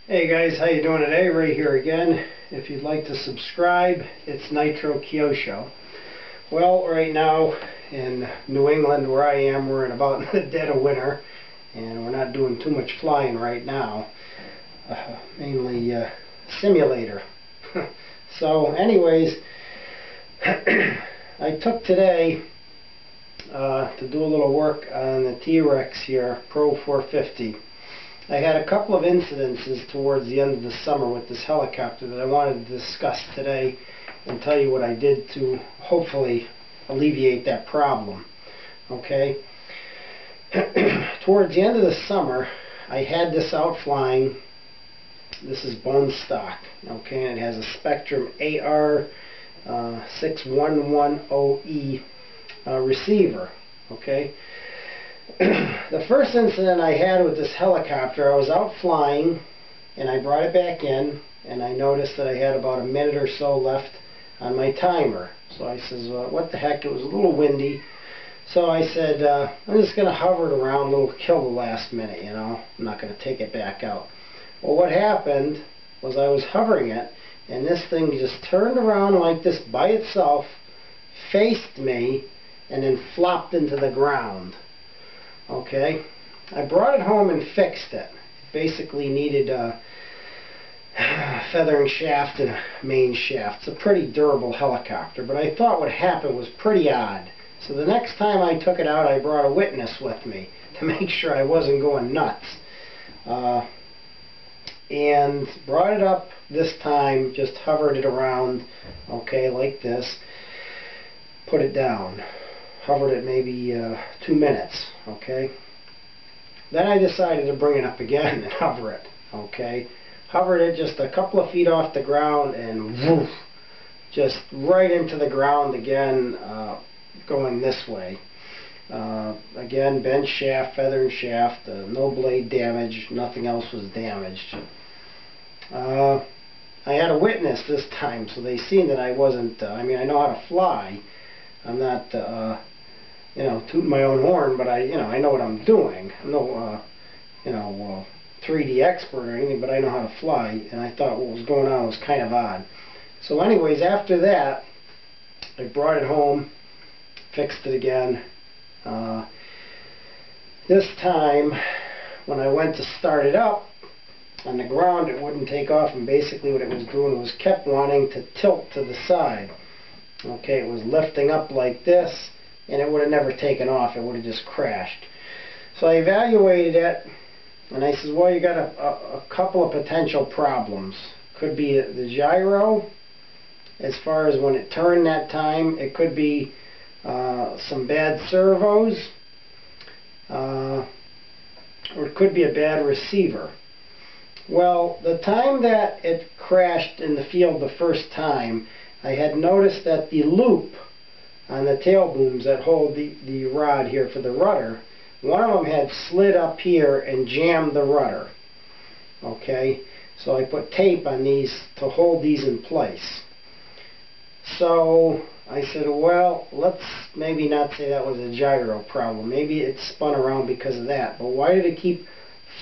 Hey guys, how you doing today? Ray here again. If you'd like to subscribe, it's Nitro Kyosho. Well, right now in New England where I am, we're in about the dead of winter, and we're not doing too much flying right now. Mainly simulator. So anyways, I took today to do a little work on the Trex here, Pro 450. I had a couple of incidences towards the end of the summer with this helicopter that I wanted to discuss today and tell you what I did to hopefully alleviate that problem. Okay? Towards the end of the summer, I had this out flying. This is bone stock. Okay? And it has a Spectrum AR6110E receiver. Okay? The first incident I had with this helicopter, I was out flying and I brought it back in and I noticed that I had about a minute or so left on my timer. So I says, what the heck, it was a little windy. So I said, I'm just going to hover it around a little, kill the last minute, you know. I'm not going to take it back out. Well, what happened was I was hovering it and this thing just turned around like this by itself, faced me, and then flopped into the ground. Okay, I brought it home and fixed it. It basically needed a feathering shaft and a main shaft. It's a pretty durable helicopter, but I thought what happened was pretty odd. So the next time I took it out, I brought a witness with me to make sure I wasn't going nuts. And brought it up this time, just hovered it around, okay, like this. Put it down. Hovered it maybe 2 minutes, okay? Then I decided to bring it up again and hover it, okay? Hovered it just a couple of feet off the ground and woof, just right into the ground again, going this way. Again, bent shaft, feathered shaft, no blade damage, nothing else was damaged. I had a witness this time, so they seen that I wasn't, I mean, I know how to fly. I'm not, you know, tooting my own horn, but I know what I'm doing. I'm no, 3D expert or anything, but I know how to fly, and I thought what was going on was kind of odd. So anyways, after that, I brought it home, fixed it again. This time, when I went to start it up, on the ground it wouldn't take off, and basically what it was doing was kept wanting to tilt to the side. Okay, it was lifting up like this, and it would have never taken off. It would have just crashed. So I evaluated it, and I said, well, you got a couple of potential problems. Could be the gyro, as far as when it turned that time. It could be some bad servos, or it could be a bad receiver. Well, the time that it crashed in the field the first time, I had noticed that the loop on the tail booms that hold the rod here for the rudder, one of them had slid up here and jammed the rudder. Okay, so I put tape on these to hold these in place. So I said, well, let's maybe not say that was a gyro problem. Maybe it spun around because of that. But why did it keep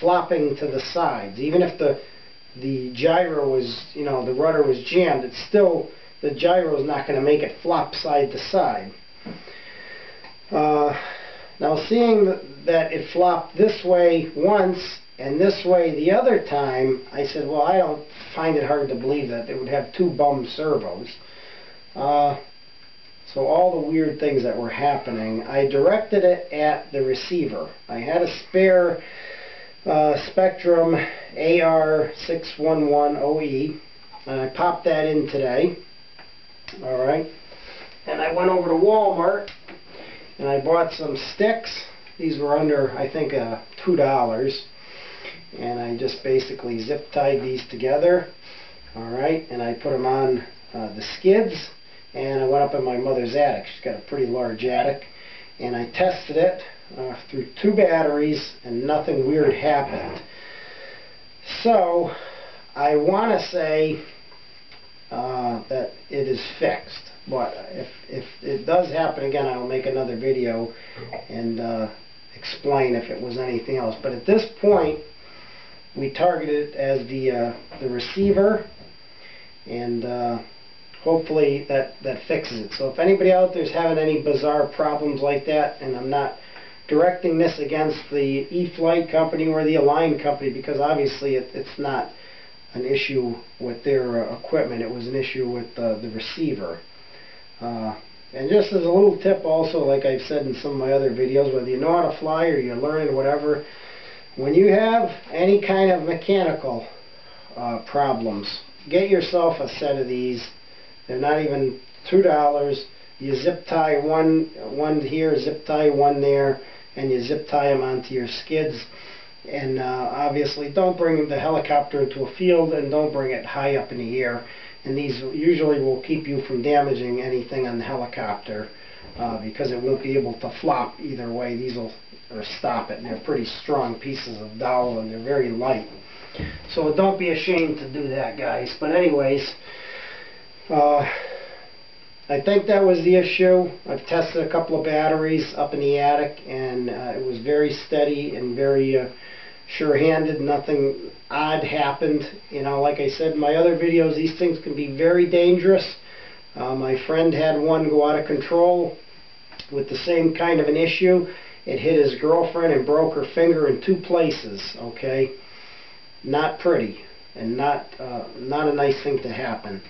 flopping to the sides? Even if the gyro was, the rudder was jammed, it's still, the gyro is not going to make it flop side to side. Now seeing that it flopped this way once and this way the other time, I said, well, I don't find it hard to believe that it would have two bum servos. So all the weird things that were happening, I directed it at the receiver. I had a spare Spectrum AR6110E, and I popped that in today. Alright, and I went over to Walmart and I bought some sticks. These were under, I think, $2, and I just basically zip tied these together. Alright, and I put them on the skids, and I went up in my mother's attic. She's got a pretty large attic, and I tested it through 2 batteries, and nothing weird happened. So I want to say that it is fixed, but if it does happen again, I will make another video and explain if it was anything else. But at this point, we targeted it as the receiver, and hopefully that fixes it. So if anybody out there is having any bizarre problems like that, and I'm not directing this against the E-Flite company or the Align company, because obviously it's not an issue with their equipment, it was an issue with the receiver. And just as a little tip also, like I've said in some of my other videos, whether you know how to fly or you're learning whatever, when you have any kind of mechanical problems, get yourself a set of these. They're not even $2. You zip tie one here, zip tie one there, and you zip tie them onto your skids. And obviously don't bring the helicopter into a field, and don't bring it high up in the air. And these usually will keep you from damaging anything on the helicopter, because it won't be able to flop either way. These will stop it, and they're pretty strong pieces of dowel, and they're very light. So don't be ashamed to do that, guys. But anyways, I think that was the issue. I've tested a couple of batteries up in the attic, and it was very steady and very sure-handed. Nothing odd happened. You know, like I said in my other videos, these things can be very dangerous. My friend had one go out of control with the same kind of an issue. It hit his girlfriend and broke her finger in 2 places. Okay, not pretty, and not a nice thing to happen.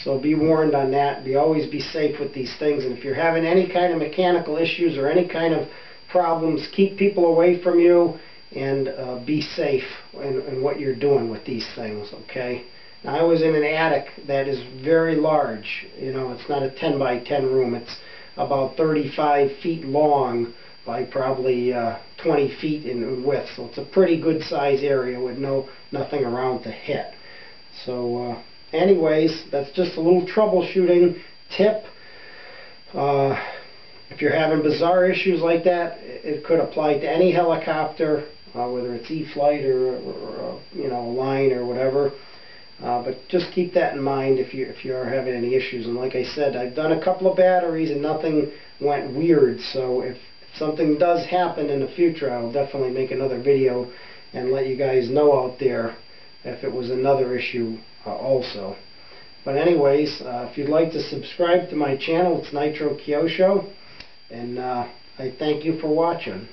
So be warned on that. Always be safe with these things. And if you're having any kind of mechanical issues or any kind of problems, keep people away from you, and be safe in what you're doing with these things, okay? Now, I was in an attic that is very large. You know, it's not a 10 by 10 room. It's about 35 feet long by probably 20 feet in width. So it's a pretty good size area with nothing around to hit. So anyways, that's just a little troubleshooting tip. If you're having bizarre issues like that, it could apply to any helicopter, whether it's E-Flite or you know, Align or whatever. But just keep that in mind if you are having any issues. And like I said, I've done a couple of batteries and nothing went weird. So if something does happen in the future, I'll definitely make another video and let you guys know out there if it was another issue also. But anyways, if you'd like to subscribe to my channel, it's Nitro Kyosho, and I thank you for watching.